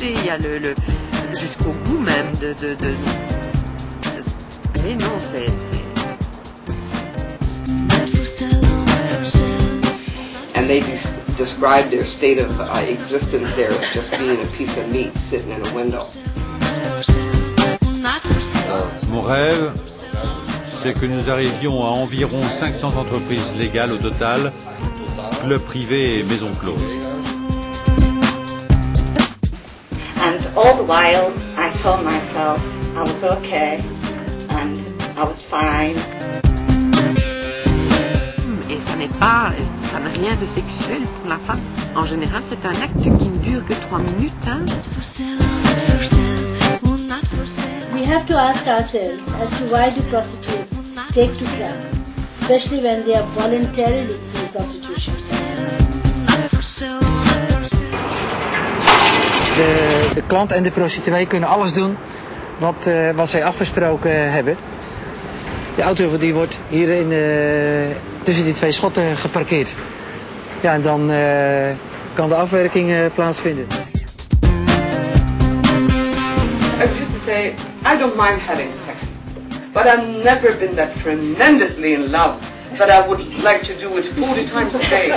toucher, il y a le jusqu'au goût même de... Mais non, c'est... And they describe their state of existence there as just being a piece of meat sitting in a window. Mon rêve, c'est que nous arrivions à environ 500 entreprises légales au total, clubs privés et maisons closes. And all the while, I told myself I was okay and I was fine. Et ça n'a rien de sexuel pour la femme. En général, c'est un acte qui ne dure que 3 minutes. Hein? We have to ask ourselves as to why do prostitutes take to clubs, especially when they are voluntarily in prostitution. De klant en de prostituee kunnen alles doen wat zij afgesproken hebben. De auto die wordt hier tussen die twee schotten geparkeerd. Ja, en dan kan de afwerking plaatsvinden. I used to say, I don't mind having sex, but I've never been that tremendously in love that I would like to do it 40 times a day.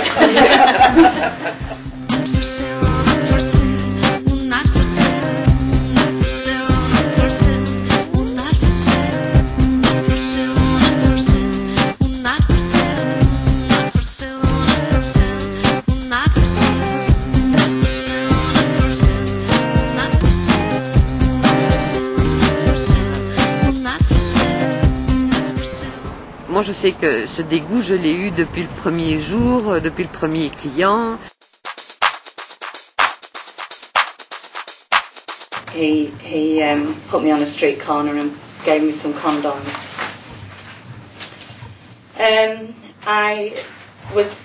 Moi, je sais que ce dégoût, je l'ai eu depuis le premier jour, depuis le premier client. He put me on a street corner and gave me some condoms. I was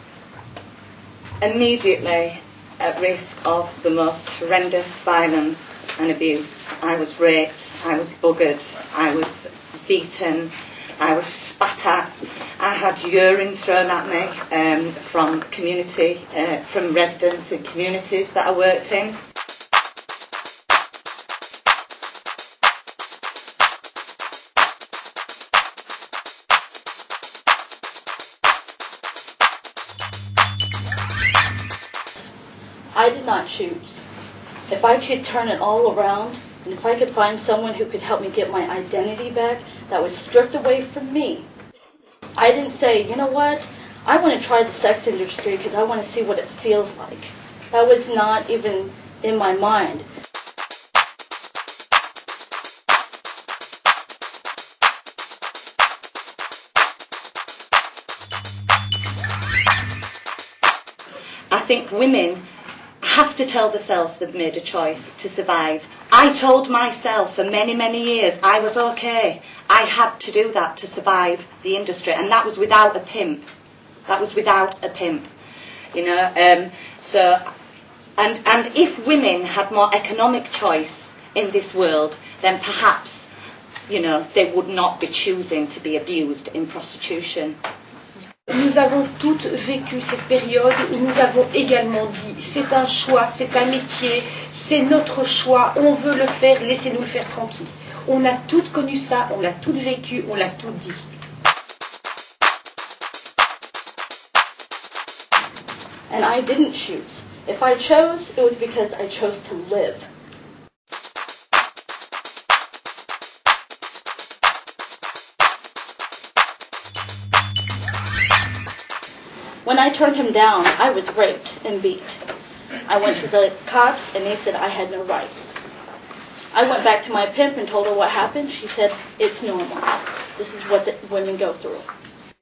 immediately at risk of the most horrendous violence and abuse. I was raped, I was buggered, I was beaten, I was spat at. I had urine thrown at me from from residents in communities that I worked in. I did not choose. If I could turn it all around, and if I could find someone who could help me get my identity back that was stripped away from me, I didn't say, you know what, I want to try the sex industry because I want to see what it feels like. That was not even in my mind. I think women have to tell themselves they've made a choice to survive. I told myself for many, many years I was okay. I had to do that to survive the industry, and that was without a pimp. That was without a pimp, you know. So, and if women had more economic choice in this world, then perhaps, you know, they would not be choosing to be abused in prostitution. Nous avons toutes vécu cette période où nous avons également dit c'est un choix, c'est un métier, c'est notre choix, on veut le faire, laissez-nous le faire tranquille. On a toutes connu ça, on l'a toutes vécu, on l'a toutes dit. And I didn't choose. If I chose, it was because I chose to live. When I turned him down, I was raped and beat. I went to the cops and they said I had no rights. I went back to my pimp and told her what happened. She said, it's normal. This is what the women go through.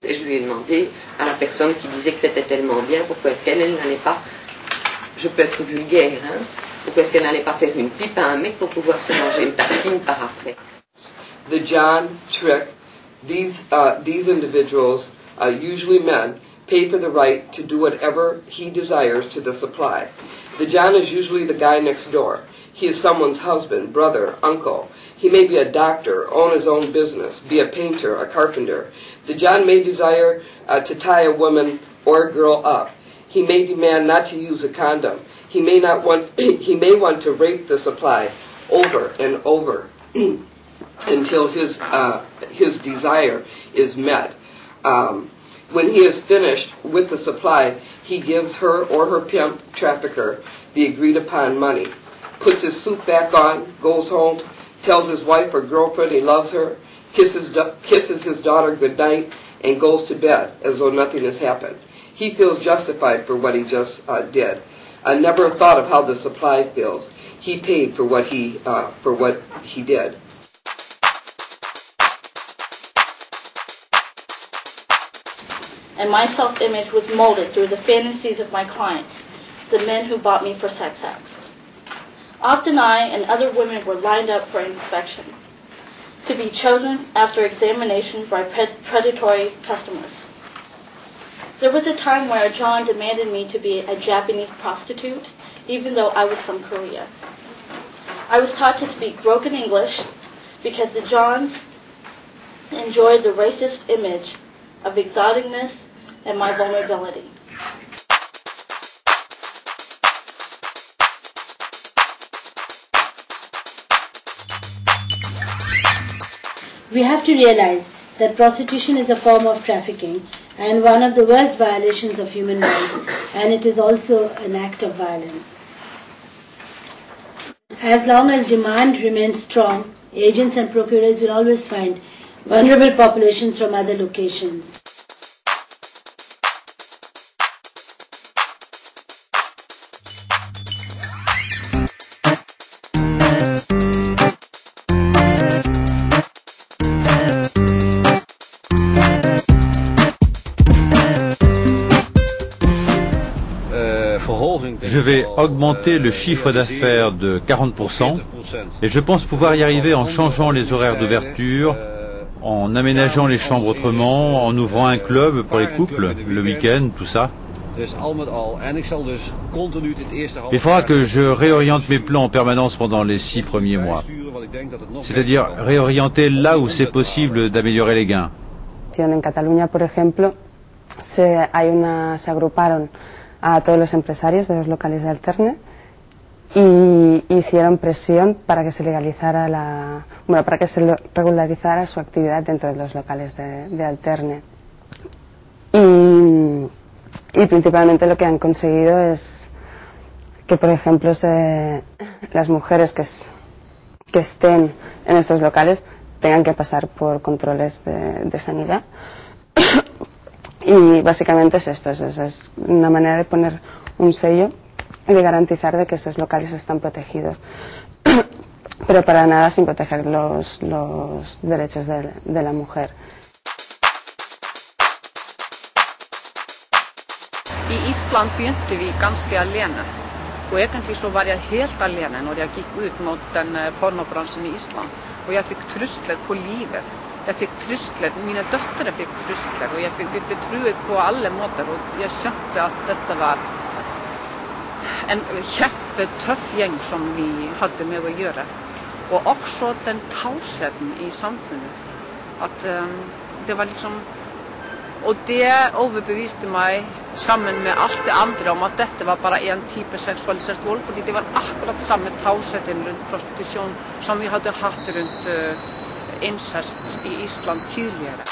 Et je lui ai demandé à la personne qui disait que c'était tellement bien, pourquoi est-ce qu'elle n'allait pas, je peux être vulgaire, hein, pourquoi est-ce qu'elle n'allait pas faire une pipe à un mec pour pouvoir se manger une tartine par après. The John trick, these individuals, usually men, pay for the right to do whatever he desires to the supply. The John is usually the guy next door. He is someone's husband, brother, uncle. He may be a doctor, own his own business, be a painter, a carpenter. The John may desire to tie a woman or a girl up. He may demand not to use a condom. He may want to rape the supply over and over until his desire is met. When he is finished with the supply, he gives her or her pimp trafficker the agreed upon money, puts his suit back on, goes home, tells his wife or girlfriend he loves her, kisses his daughter good night, and goes to bed as though nothing has happened. He feels justified for what he just did. I never thought of how the supply feels. He paid for what he did. And my self-image was molded through the fantasies of my clients, the men who bought me for sex acts. Often I and other women were lined up for inspection, to be chosen after examination by predatory customers. There was a time where John demanded me to be a Japanese prostitute, even though I was from Korea. I was taught to speak broken English because the Johns enjoyed the racist image of exoticness and my vulnerability. We have to realize that prostitution is a form of trafficking and one of the worst violations of human rights, and it is also an act of violence. As long as demand remains strong, agents and procurers will always find vulnerable populations from other locations. Je vais augmenter le chiffre d'affaires de 40% et je pense pouvoir y arriver en changeant les horaires d'ouverture, en aménageant les chambres autrement, en ouvrant un club pour les couples, le week-end, tout ça. Il faudra que je réoriente mes plans en permanence pendant les 6 premiers mois. C'est-à-dire réorienter là où c'est possible d'améliorer les gains. En Cataluña, por ejemplo, se agruparon a todos los empresarios de los locales de alterne y hicieron presión para que se legalizara para que se regularizara su actividad dentro de los locales de alterne. Y principalmente lo que han conseguido es que, por ejemplo, las mujeres que estén en estos locales tengan que pasar por controles de sanidad. Y básicamente es esto, es una manera de poner un sello y de garantizar de que esos locales están protegidos, pero para nada sin proteger los derechos de la mujer. I Ísland begynte vi ganske alene, og egentlig så var jeg helt alene når jeg gikk ut mot den pornobransjen i Ísland, og jeg fikk trusler på livet. Jeg fikk trusler, mine døtre fikk trusler, og jeg ble truet på alle måter, og jeg skjønte at dette var en kjempetøff gjeng som vi hadde med å gjøre. Og også den tausheten i samfunnet, at det var liksom, og det overbeviste meg sammen med alt det andre om at dette var bare en type seksualisert vold, fordi det var akkurat samme tausheten rundt prostitusjon som vi hadde hatt rundt incest i Island tidligere.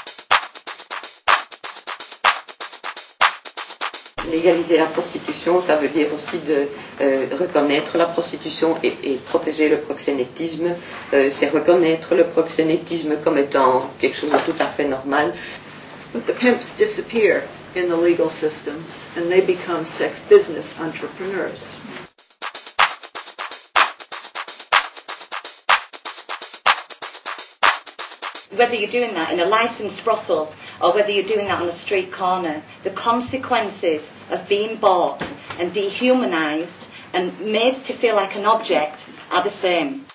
Légaliser la prostitution, ça veut dire aussi de reconnaître la prostitution et protéger le proxénétisme. C'est reconnaître le proxénétisme comme étant quelque chose de tout à fait normal. But the pimps disappear in the legal systems and they become sex business entrepreneurs. Whether you're doing that in a licensed brothel or whether you're doing that on a street corner, the consequences of being bought and dehumanized and made to feel like an object are the same.